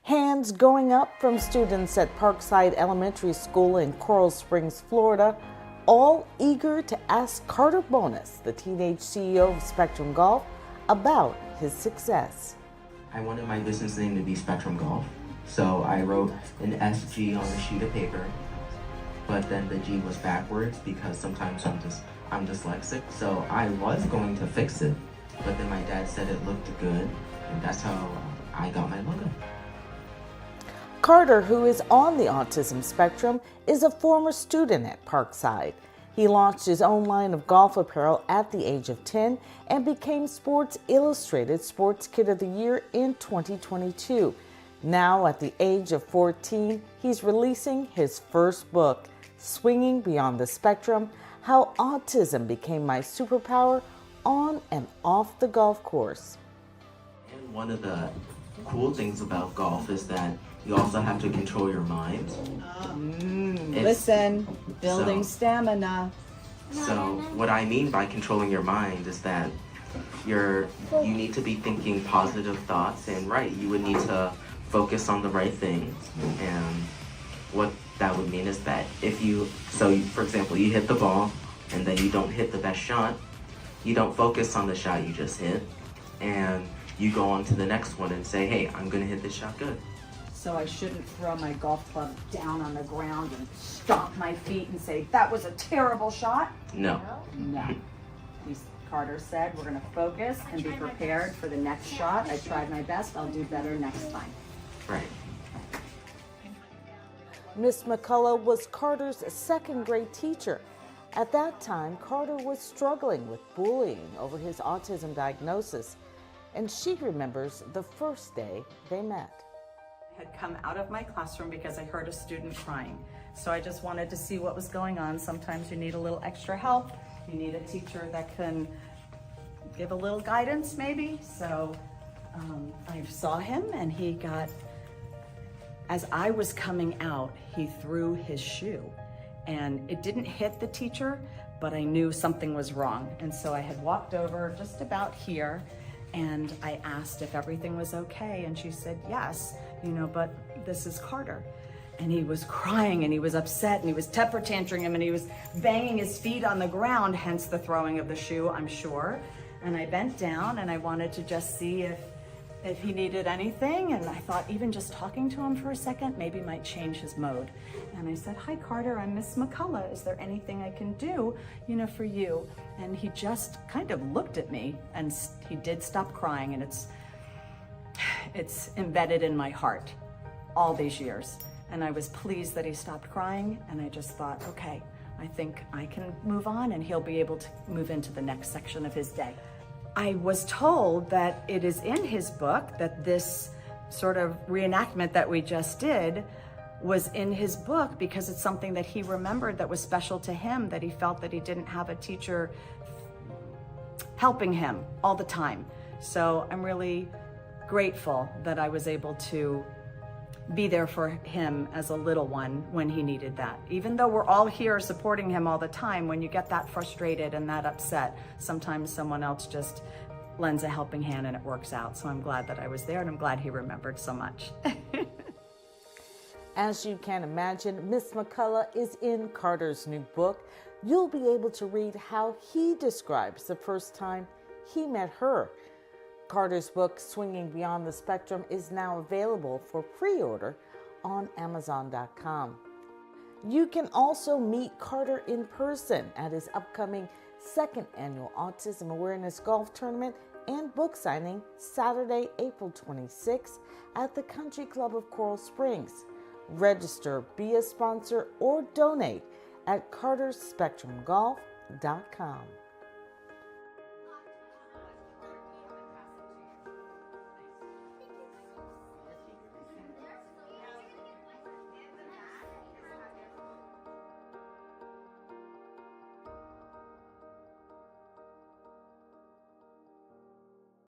Hands going up from students at Parkside Elementary School in Coral Springs, Florida, all eager to ask Carter Bonas, the teenage CEO of Spectrum Golf, about his success. I wanted my business name to be Spectrum Golf, so I wrote an SG on a sheet of paper, but then the G was backwards because sometimes I'm dyslexic, so I was going to fix it, but then my dad said it looked good, and that's how I got my logo. Carter, who is on the autism spectrum, is a former student at Parkside. He launched his own line of golf apparel at the age of 10 and became Sports Illustrated Sports Kid of the Year in 2022. Now, at the age of 14, he's releasing his first book, Swinging Beyond the Spectrum: How Autism Became My Superpower on and Off the Golf Course. And one of the cool things about golf is that you also have to control your mind. Listen, building stamina. So what I mean by controlling your mind is that you need to be thinking positive thoughts, and you would need to focus on the right things. And what that would mean is that for example, you hit the ball and then you don't hit the best shot, you don't focus on the shot you just hit, and you go on to the next one and say, hey, I'm gonna hit this shot good. So I shouldn't throw my golf club down on the ground and stomp my feet and say, that was a terrible shot? No. No. Carter said, we're gonna focus and be prepared for the next shot. I tried my best, I'll do better next time. Right. Miss McCullough was Carter's second grade teacher. At that time, Carter was struggling with bullying over his autism diagnosis, and she remembers the first day they met. I had come out of my classroom because I heard a student crying. So I just wanted to see what was going on. Sometimes you need a little extra help. You need a teacher that can give a little guidance maybe. So I saw him, and as I was coming out, he threw his shoe. And it didn't hit the teacher, but I knew something was wrong. And so I had walked over just about here, and I asked if everything was okay, and she said yes, but this is Carter. And he was crying, and he was upset, and he was temper tantruming, and he was banging his feet on the ground, hence the throwing of the shoe, I'm sure. And I bent down, and I wanted to just see if he needed anything, and I thought even just talking to him for a second maybe might change his mode. And I said, hi Carter, I'm Miss McCullough. Is there anything I can do, for you? And he just kind of looked at me, and he did stop crying, and it's embedded in my heart all these years. And I was pleased that he stopped crying, and I just thought, okay, I think I can move on, and he'll be able to move into the next section of his day. I was told that it is in his book that this sort of reenactment that we just did was in his book because it's something that he remembered that was special to him, that he felt that he didn't have a teacher helping him all the time. So I'm really grateful that I was able to be there for him as a little one when he needed that. Even though we're all here supporting him all the time, when you get that frustrated and that upset, sometimes someone else just lends a helping hand and it works out. So I'm glad that I was there, and I'm glad he remembered so much. As you can imagine, Miss McCullough is in Carter's new book. You'll be able to read how he describes the first time he met her. Carter's book, Swinging Beyond the Spectrum, is now available for pre-order on Amazon.com. You can also meet Carter in person at his upcoming second annual Autism Awareness Golf Tournament and book signing Saturday, April 26th at the Country Club of Coral Springs. Register, be a sponsor, or donate at carterspectrumgolf.com.